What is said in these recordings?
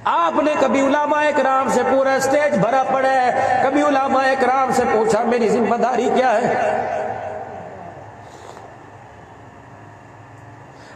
آپ نے کبھی علماء کرام سے پورا اسٹیج بھرا پڑا ہے، کبھی علماء کرام سے پوچھا میری ذمہ داری کیا ہے؟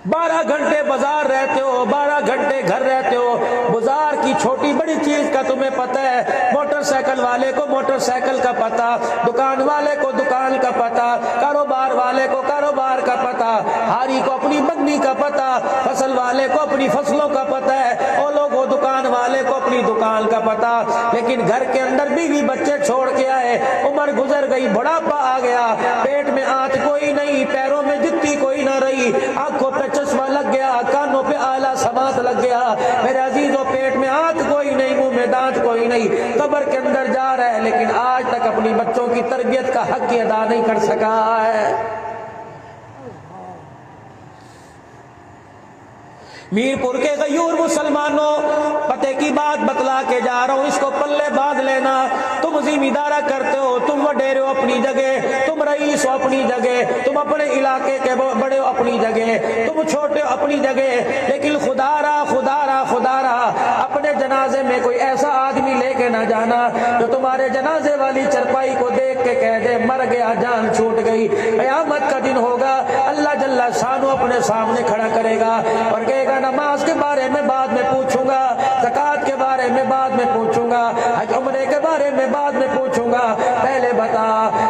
12 گھنٹے بازار رہتے ہو، 12 گھنٹے گھر رہتے ہو، بازار کی چھوٹی بڑی چیز کا تمہیں پتہ ہے، موٹر سائیکل والے کو موٹر سائیکل کا پتہ، دکان والے کو دکان کا پتہ، کاروبار والے کو کاروبار کا پتہ، ہاری کو اپنی بگنی کا پتہ، فصل والے کو اپنی فصلوں کا پتہ ہے، اور لوگوں دکان والے کو اپنی دکان کا پتہ، لیکن گھر کے اندر بیوی بچے چھوڑ کے آئے، عمر گزر گئی، بڑھاپا آ گیا، پیٹ میں آنت کوئی نہیں، پیروں میں جتی کوئی نہ رہی، آنکھوں پہ چشمہ لگ گیا، کانوں پہ آلہ سماعت لگ گیا، میرے عزیزوں پیٹ میں آنت کوئی نہیں، منہ میں دانت کوئی نہیں، قبر کے اندر جا رہا ہے، لیکن آج تک اپنی بچوں کی تربیت کا حق ادا نہیں کر سکا ہے۔ میرپور کے غیور مسلمانوں، پتے کی بات بتلا کے جا رہا ہوں، اس کو پلے باندھ لینا، تم ذمہ دارہ کرتے ہو، تم وڈیرے ہو اپنی جگہ، تم رئیس ہو اپنی جگہ، تم اپنے علاقے کے بڑے ہو اپنی جگہ، تم چھوٹے ہو اپنی جگہ، لیکن خدا را اپنے جنازے میں کوئی ایسا آدمی لے کے نہ جانا جو تمہارے جنازے والی چرپائی کو دیکھ کے کہہ دے مر گیا، جان چھوٹ گئی۔ قیامت کا دن ہوگا، اللہ جل شانہ اپنے سامنے کھڑا کرے گا اور کہے گا نماز کے بارے میں بعد میں پوچھوں گا، زکوٰۃ کے بارے میں بعد میں پوچھوں گا، حج عمرے کے بارے میں بعد میں پوچھوں گا، پہلے بتا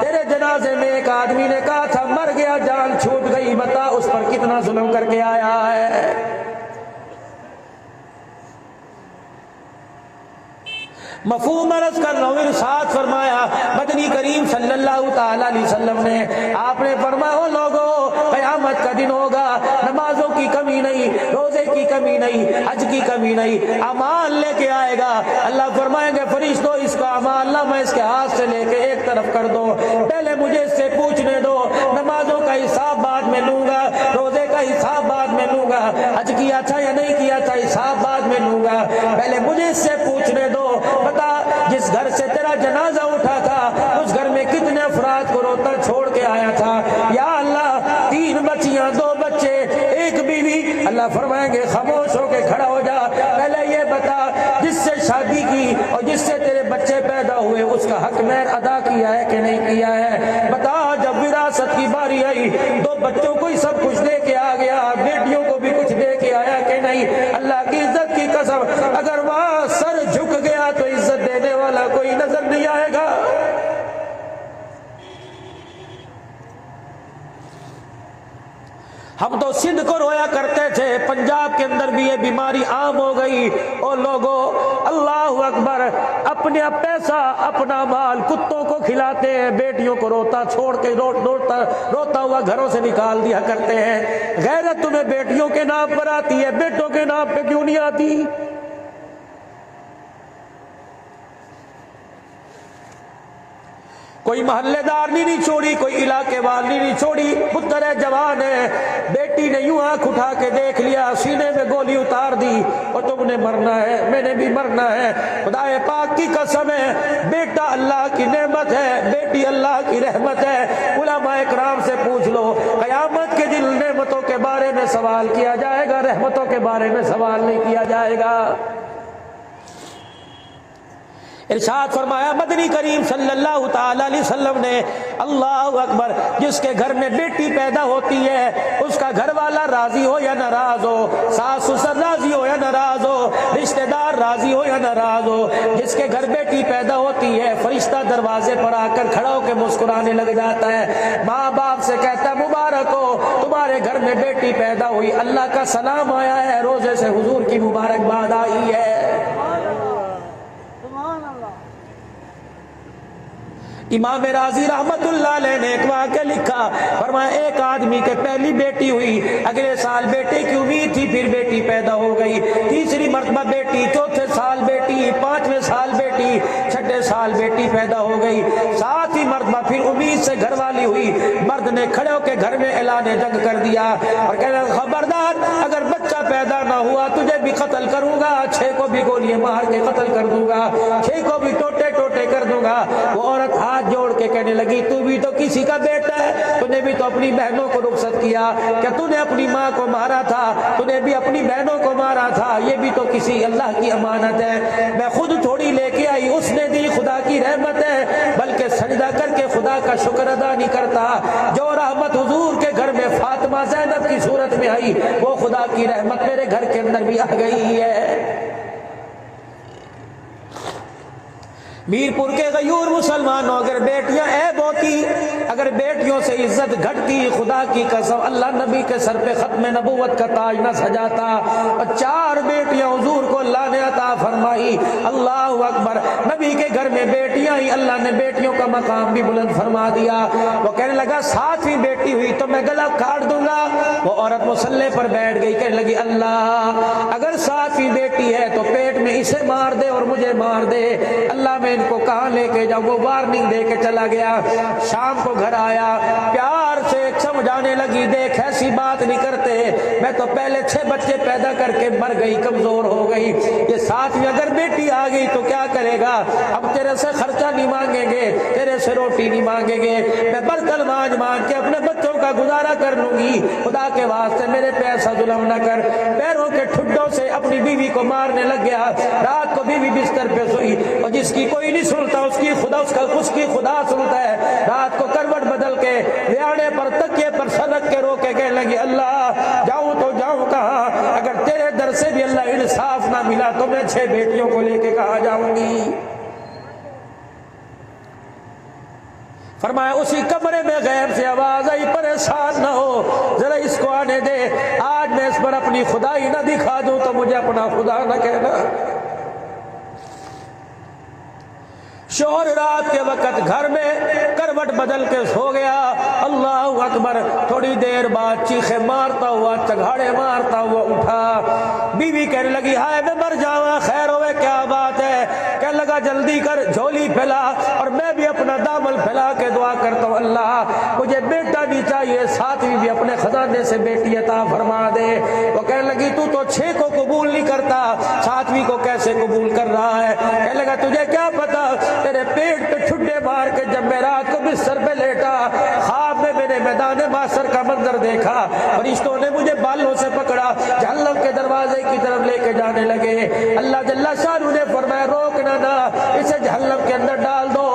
تیرے جنازے میں ایک آدمی نے کہا تھا مر گیا، جان چھوٹ گئی، بتا اس پر کتنا ظلم کر کے آیا ہے۔ مفہوم عرض کر رہا ہوں، ارشاد فرمایا مدنی کریم صلی اللہ تعالی علیہ وسلم نے، آپ نے فرمایا او لوگو قیامت کا دن ہوگا، نمازوں کی کمی نہیں، روزے کی کمی نہیں، حج کی کمی نہیں، اعمال لے کے آئے گا، اللہ فرمائیں گے فرشتوں اس کا اعمال نامہ اس کے ہاتھ سے لے کے ایک طرف کر دو، پہلے مجھے اس سے پوچھنے دو، نمازوں کا حساب بعد میں لوں گا، روزے کا حساب بعد میں لوں گا، حج کیا تھا یا نہیں کیا تھا حساب بعد میں لوں گا، پہلے مجھے اس سے پوچھنے دو، بتا جس گھر سے تیرا جنازہ اٹھا تھا اس گھر میں کتنے افراد کو روتا چھوڑ کے آیا تھا؟ یا اللہ 3 بچیاں 2 بچے 1 بیوی، اللہ فرمائیں گے خاموش ہو کے کھڑا ہو جا، پہلے یہ بتا جس سے شادی کی اور جس سے تیرے بچے پیدا ہوئے اس کا حق مہر ادا کیا ہے کہ نہیں کیا ہے؟ بتا جب وراثت کی باری آئی 2 بچوں کو ہی سب کچھ دے کے آ گیا، بیٹیوں کو بھی کچھ دے کے آیا کہ نہیں؟ اللہ کی عزت کی قسم اگر وہاں سر جھک گیا تو عزت دینے والا کوئی نظر نہیں آئے گا۔ ہم تو سندھ کو رویا کرتے تھے، پنجاب کے اندر بھی یہ بیماری عام ہو گئی، اور لوگوں اللہ اکبر اپنے پیسہ اپنا مال کتوں کو کھلاتے ہیں، بیٹیوں کو روتا چھوڑ کے روتا ہوا گھروں سے نکال دیا کرتے ہیں۔ غیرت تمہیں بیٹیوں کے نام پر آتی ہے، بیٹوں کے نام پہ کیوں نہیں آتی؟ کوئی محلے دار نہیں چھوڑی، کوئی علاقے والی نہیں چھوڑی، پتر ہے جوان ہے، بیٹی نے یوں آنکھ اٹھا کے دیکھ لیا، سینے میں گولی اتار دی، اور تم نے مرنا ہے میں نے بھی مرنا ہے۔ خدا پاک کی قسم ہے بیٹا اللہ کی نعمت ہے، بیٹی اللہ کی رحمت ہے۔ علماء کرام سے پوچھ لو قیامت کے دن نعمتوں کے بارے میں سوال کیا جائے گا، رحمتوں کے بارے میں سوال نہیں کیا جائے گا۔ ارشاد فرمایا مدنی کریم صلی اللہ تعالی علیہ وسلم نے، اللہ اکبر، جس کے گھر میں بیٹی پیدا ہوتی ہے اس کا گھر والا راضی ہو یا ناراض ہو، ساس سسر راضی ہو یا ناراض ہو، رشتہ دار راضی ہو یا ناراض ہو، جس کے گھر بیٹی پیدا ہوتی ہے فرشتہ دروازے پر آ کر کھڑا ہو کے مسکرانے لگ جاتا ہے، ماں باپ سے کہتا ہے مبارک ہو تمہارے گھر میں بیٹی پیدا ہوئی، اللہ کا سلام آیا ہے، روزے سے حضور کی مبارکباد آئی ہے۔ امام راضی رحمت اللہ علیہ نے ایک واقعہ لکھا، فرمایا ایک آدمی کے پہلی بیٹی ہوئی، اگلے سال بیٹے کی امید تھی، پھر بیٹی پیدا ہو گئی، تیسری مرتبہ بیٹی، چوتھے سال بیٹی، 5ویں سال بیٹی، 6ٹھے سال بیٹی پیدا ہو گئی، 7ویں مرتبہ پھر امید سے گھر والی ہوئی، مرد نے کھڑے ہو کے گھر میں اعلان جنگ کر دیا اور کہنا خبردار اگر بچہ پیدا نہ ہوا تجھے بھی قتل کروں گا، 6 کو بھی گولیاں مار کے قتل کر دوں گا، 6 کو بھی ٹوٹے ٹوٹے کر دوں گا۔ وہ عورت ہاتھ جوڑ کے کہنے لگی تو بھی تو کسی کا بیٹا ہے، تو نے بھی تو اپنی بہنوں کو رخصت کیا، کیا تو نے اپنی ماں کو مارا تھا، تو نے بھی اپنی بہنوں کو مارا تھا، یہ بھی تو کسی اللہ کی امانت ہے، میں خود تھوڑی لے کے آئی، اس نے دی، خدا کی رحمت ہے، بلکہ سجدہ کر کے خدا کا شکر ادا نہیں کرتا۔ جو رحمت حضور کے گھر میں فاطمہ زینب کی صورت میں آئی، وہ خدا کی رحمت میرے گھر کے اندر بھی آ گئی ہے۔ میرپور کے غیور مسلمانوں، اگر بیٹیاں عیب ہوتی، اگر بیٹیوں سے عزت گھٹتی، خدا کی قسم اللہ نبی کے سر پہ ختم نبوت کا تاج نہ سجاتا۔ اور 4 بیٹیاں حضور کو اللہ نے عطا فرمائی، اللہ اکبر۔ نبی کے گھر میں بیٹیاں ہی، اللہ نے بیٹیوں کا مقام بھی بلند فرما دیا۔ وہ کہنے لگا 7ویں بیٹی ہوئی تو میں گلا کاٹ دوں گا۔ وہ عورت مصلی پر بیٹھ گئی، کہنے لگی اللہ اگر 7ویں بیٹی ہے تو پیٹ میں اسے مار دے اور مجھے مار دے، اللہ میں ان کو کہاں لے کے جاؤں۔ وہ وارننگ دے کے چلا گیا۔ شام کو گھر آیا، پیار سے سمجھانے لگی، دیکھ ایسی بات نہیں کرتے، میں تو پہلے 6 بچے پیدا کر کے مر گئی، کمزور ہو گئی، یہ 7ویں اگر بیٹی آ گئی تو کیا کرے گا؟ اب تیرے سے خرچہ نہیں مانگیں گے، تیرے سے روٹی نہیں مانگیں گے، میں برتن مانج مانج کے اپنے بچوں کا گزارا کر لوں گی، خدا کے واسطے میرے پہ ایسا ظلم نہ کر۔ پیروں کے ٹھڈوں سے اپنی بیوی کو مارنے لگ گیا۔ رات کو بیوی بستر پہ سوئی، اور جس کی کوئی نہیں سنتا اس کی خدا سنتا ہے۔ رات کو کروٹ بدل کے ویاڑے پر تکیے پر سنک کے رو کے کہنے لگی اللہ جاؤں تو جاؤں کہاں؟ اگر تیرے در سے بھی اللہ انصاف نہ ملا تو میں 6 بیٹیوں کو لے کے کہاں جاؤں گی؟ فرمایا اسی کمرے میں غیب سے آواز آئی پریشان نہ ہو، ذرا اس کو آنے دے، آج میں اس پر اپنی خدائی نہ دکھا دوں تو مجھے اپنا خدا نہ کہنا۔ شوہر رات کے وقت گھر میں کروٹ بدل کے سو گیا، اللہ اکبر۔ تھوڑی دیر بعد چیخے مارتا ہوا، چگاڑے مارتا ہوا اٹھا۔ بیوی کہنے لگی ہائے میں مر جاواں، خیر ہوئے کیا بات ہے؟ کہنے لگا جلدی کر، جھولی پھیلا، اور میں بھی اپنا دامن پھیلا کے دعا کرتا ہوں اللہ مجھے بیٹا بھی چاہیے، 7ویں بھی اپنے خزانے سے بیٹی عطا فرما دے۔ وہ کہنے لگی تو 6 کو قبول نہیں کرتا، 7ویں کو کیسے قبول کر رہا ہے؟ کہنے لگا تجھے کیا پتا، تیرے پیٹ پہ ٹھڈے مار کے جب میں رات کو بستر پہ لیٹا، خواب میں میں نے میدان محشر کا منظر دیکھا، فرشتوں نے مجھے بالوں سے پکڑا، جہنم کے دروازے کی طرف لے کے جانے لگے۔ اللہ جل شانہ نے فرمایا روکنا نہ، اسے جہنم کے اندر ڈال دو۔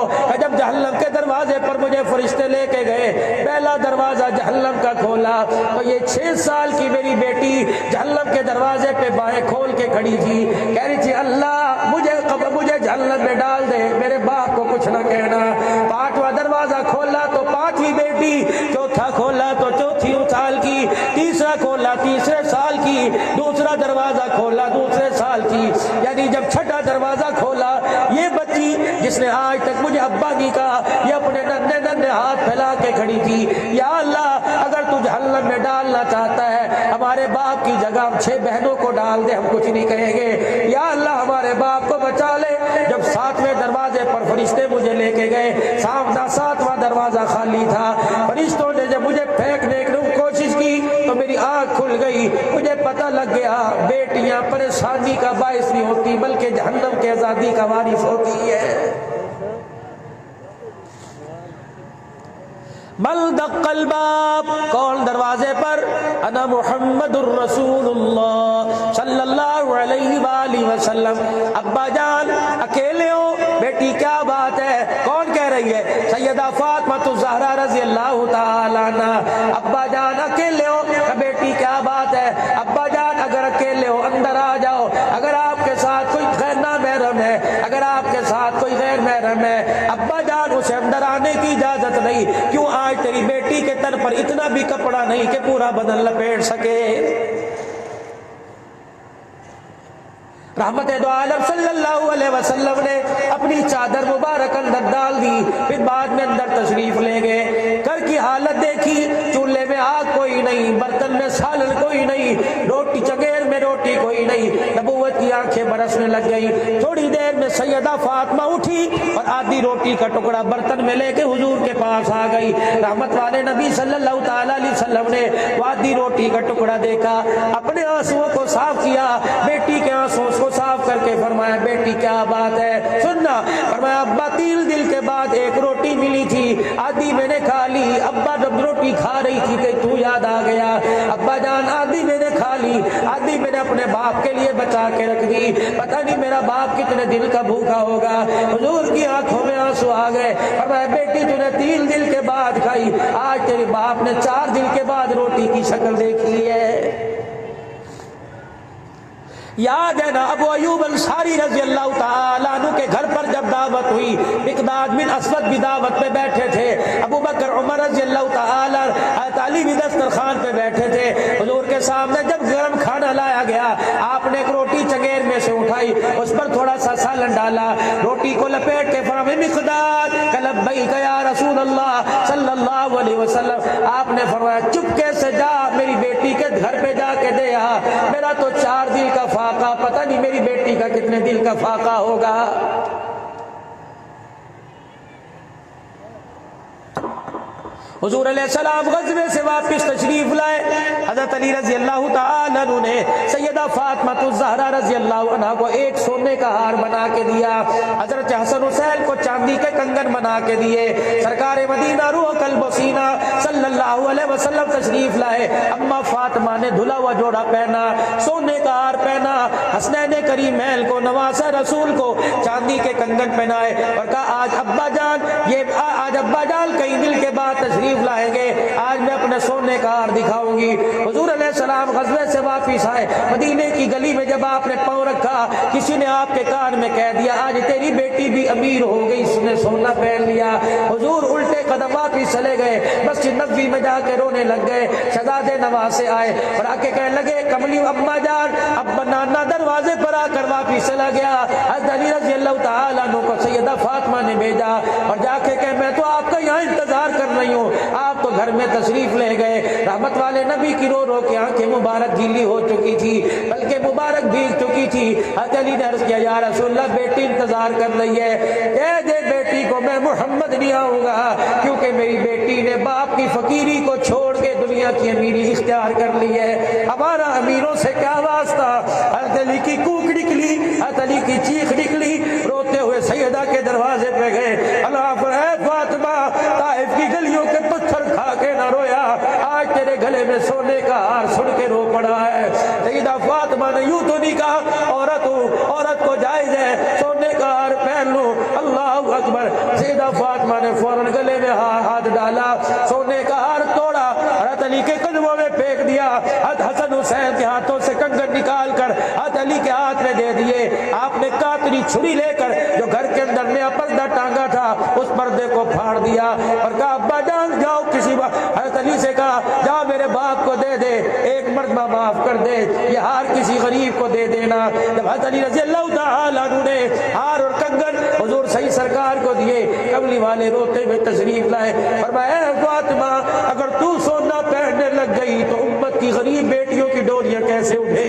جب جہنم کے دروازے پر مجھے فرشتے لے کے گئے، پہلا دروازہ جہنم کا کھولا تو یہ 6 سال کی میری بیٹی جہنم کے دروازے پہ بائیں کھول کے کھڑی تھی، کہہ رہی تھی اللہ مجھے جہنم میں ڈال دے، میرے باپ کو کچھ نہ کہنا۔ 5واں دروازہ کھولا تو 5ویں بیٹی، چوتھا کھولا تو 4 سال کی، تیسرا کھولا 3 سال کی، دوسرا دروازہ کھولا 2 سال کی، یعنی جب 6واں دروازہ کھولا یہ بچی جس نے آج تک مجھے ابا نہیں کہا، یہ اپنے ننھے ننھے ہاتھ پھیلا کے کھڑی تھی، یا اللہ اگر تو جہنم میں ڈالنا چاہتا ہے ہمارے باپ کی جگہ ہم 6 بہنوں کو ڈال دے، ہم کچھ نہیں کہیں گے، یا اللہ ہمارے باپ کو بچا لے۔ جب 7ویں دروازے پر فرشتے مجھے لے کے گئے، 7واں دروازہ خالی تھا، فرشتوں نے جب مجھے پھینکنے کی کوشش کی تو میری آنکھ کھل گئی، مجھے پتہ لگ گیا بیٹیاں پریشانی کا باعث نہیں ہوتی بلکہ جہنم کے آزادی کا وارث ہوتی ہے۔ من دق الباب، کون دروازے پر؟ انا محمد الرسول اللہ صلی اللہ علیہ وآلہ وسلم۔ ابا جان اکیلے ہو؟ بیٹی کیا بات ہے؟ کون کہہ رہی ہے؟ سیدہ فاطمہ الزہرا رضی اللہ تعالی عنہ۔ ابا جان اکیلے ہو؟ بیٹی کیا بات ہے؟ ابا جان اگر اکیلے ہو اندر آ جاؤ، اگر آپ کے ساتھ کوئی غیر نامحرم ہے، اگر آپ کے ساتھ کوئی غیر محرم ہے، ابا جان اسے اندر آنے کی اجازت نہیں۔ کیوں آج تیری بیٹی کے تن پر اتنا بھی کپڑا نہیں کہ پورا بدن لپیٹ سکے؟ رحمت دو عالم صلی اللہ علیہ وسلم نے اپنی چادر مبارک اندر ڈال دی، پھر بعد میں اندر تشریف لے گئے۔ گھر کی حالت دیکھی، چولہے میں آگ کوئی نہیں، برتن میں سالن کوئی نہیں، روٹی چگیر میں روٹی کوئی نہیں، نبوت کی آنکھیں برسنے لگ گئی۔ تھوڑی دیر میں سیدہ فاطمہ اٹھی اور آدھی روٹی کا ٹکڑا برتن میں لے کے حضور کے پاس آ گئی۔ رحمت والے نبی صلی اللہ تعالی علیہ وسلم نے آدھی روٹی کا ٹکڑا دیکھا، اپنے آنسوؤں کو صاف کیا، بیٹی کے آنسوؤں کو صاف کر کے فرمایا بیٹی کیا بات ہے سننا. فرمایا ابا 3 دن کے بعد ایک روٹی ملی تھی, آدھی میں نے کھا لی. ابا جب روٹی کھا رہی تھی کہ تو یاد آ گیا, ابا جان آدھی میں نے کھا لی, آدھی میں نے اپنے باپ کے لیے بچا کے رکھ دی, پتہ نہیں میرا باپ کتنے دل کا بھوکا ہوگا. حضور کی آنکھوں میں آنسو آ گئے. فرمایا بیٹی تو نے 3 دن کے بعد کھائی, آج تیرے باپ نے 4 دن کے بعد روٹی کی شکل دیکھی ہے. یاد ہے نا ابو ایوب انصاری رضی اللہ تعالیٰ عنہ کے گھر پر جب دعوت ہوئی, مقداد بن اسود بھی دعوت پہ بیٹھے تھے, ابو بکر عمر رضی اللہ تعالیٰ علی بھی دسترخوان پہ بیٹھے تھے. حضور کے سامنے جب گرم کھانا لایا گیا, آپ نے ایک روٹی چنگیر میں سے اٹھائی, اس پر تھوڑا سا سالن ڈالا, روٹی کو لپیٹ کے فرمایا مقداد لبیک یا رسول اللہ صلی اللہ علیہ وسلم. آپ نے فرمایا چپکے سے جا میری بیٹی کے گھر پہ جا کے دے آ, میرا تو 4 دن کا فاقہ, پتہ نہیں میری بیٹی کا کتنے دل کا فاقہ ہوگا. حضور علیہ السلام غزوے سے واپس تشریف لائے. حضرت علی رضی اللہ تعالیٰ عنہ نے سیدہ فاطمہ الزہرا رضی اللہ عنہ کو ایک سونے کا ہار بنا کے دیا, حضرت حسن حسین کو چاندی کے کنگن بنا کے دیے. سرکار مدینہ روح قلب و سینہ صلی اللہ علیہ وسلم تشریف لائے. اما فاطمہ نے دھلا ہوا جوڑا پہنا, سونے کا ہار پہنا, حسنین کریمین کو نواسہ رسول کو چاندی کے کنگن پہنائے اور کہا آج ابا جان کئی دن کے بعد تشریف لائیں گے, آج میں اپنے سونے کا ہار دکھاؤں گی. حضور علیہ السلام غزوے سے واپس آئے, مدینے کی گلی میں جب آپ نے پاؤں رکھا, کسی نے آپ کے کان میں کہہ دیا آج تیری بیٹی بھی امیر ہو گئی, اس نے سونا پہن لیا. حضور الٹے قدم واپس چلے گئے, مسجد نبوی میں جا کے رونے لگ گئے. شہزادے نواسے آئے اور آ کے کہنے لگے کملی اما جان, اب نانا دروازے پر آ کر واپس چلا گیا. حضرت علی رضی اللہ تعالیٰ عنہ کو سیدہ فاطمہ نے بھیجا اور جا کے کہ میں تو آپ کا یہاں انتظار کر رہی ہوں, آپ تو گھر میں تشریف لے گئے. رحمت والے نبی کی رو رو کے آنکھیں مبارک گیلی ہو چکی تھی, بلکہ مبارک بھیگ چکی تھی. حضرت علی نے عرض کیا یا رسول اللہ بیٹی انتظار کر رہی ہے, کہہ دے بیٹی کو میں محمد نہیں آؤں گا, کیونکہ میری بیٹی نے باپ کی فقیری کو چھوڑ کے دنیا کی امیری اختیار کر لی ہے. ہمارا امیروں سے کیا واسطہ. حضرت علی کی کوک نکلی, حضرت علی کی چیخ نکلی, روتے ہوئے سیدہ کے دروازے پہ گئے. اللہ پر ہے فاطمہ, طائف کی گلیوں کے پتھر کھا کے نہ رویا, آج تیرے گلے میں سونے کا ہار سن کے رو پڑا ہے. سیدہ فاطمہ نے یوں تو نہیں کہا عورت کو جائز ہے سونے کا ہار پہن لو, اللہ اکبر. سیدہ فاطمہ نے فوراً گلے میں ہاتھ ڈالا, سونے کا ہار توڑا, حضرت علی کے قدموں میں پھینک دیا. حضرت حسن حسین کے ہاتھوں سے کنگن نکال کر حضرت علی کے ہاتھ میں دے دیے. آپ نے کاتری چھری لے کر جو گھر کے اندر نیا پردہ ٹانگا تھا اس پردے کو پھاڑ دیا اور کہا ابا جان جاؤ کسی حضرت علی سے کہا جا میرے باپ کو دے دے, ایک مرتبہ معاف کر دے, یہ ہار کسی غریب کو دے دینا. جب حضرت علی رضی اللہ تعالیٰ عنہ نے ہار اور کنگن حضور صحیح سرکار کو دیے, کملی والے روتے ہوئے تشریف لائے. فرمایا اے فاطمہ اگر تو سونا پہننے لگ گئی تو امت کی غریب بیٹیوں کی ڈوریاں کیسے اٹھے